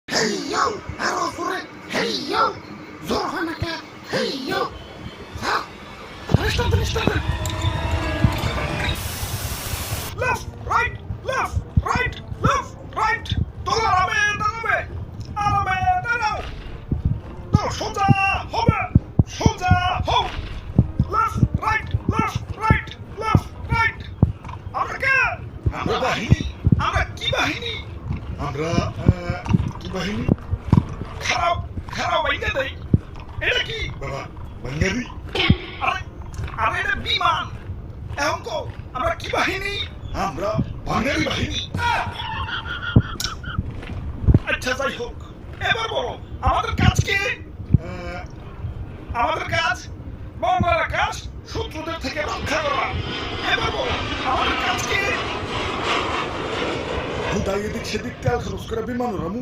Hey yo, arrow for it. Hey yo, Zorhanaka. Hey yo. Ha. Arrestated. Left, right, left, right, left, right. দাঁড়াবে দাঁড়াও। দাঁড়াও সোজা হবে, সোজা হও। Left, right, left, right, left, right. আমরা কে? আমরা বাহিনী। আমরা কি বাহিনী? আমরা কি বাহিনী? খারাপ বাইকে দেই। এটা কি? বাবা বাঙ্গালি। আরে এটা বিমান। এখন কো আমরা কি বাহিনী? আমরা বাঙালি বাহিনী। আচ্ছা যাই হোক, এবার বলো আমাদের কাজ কি? আমাদের কাজ বাংলার আকাশ শত্রুদের থেকে রক্ষা করা। এবার বলো আমাদের কাজ কি? হুদাই এদিক সেদিক তেল খরচ করে বিমান উড়ামু।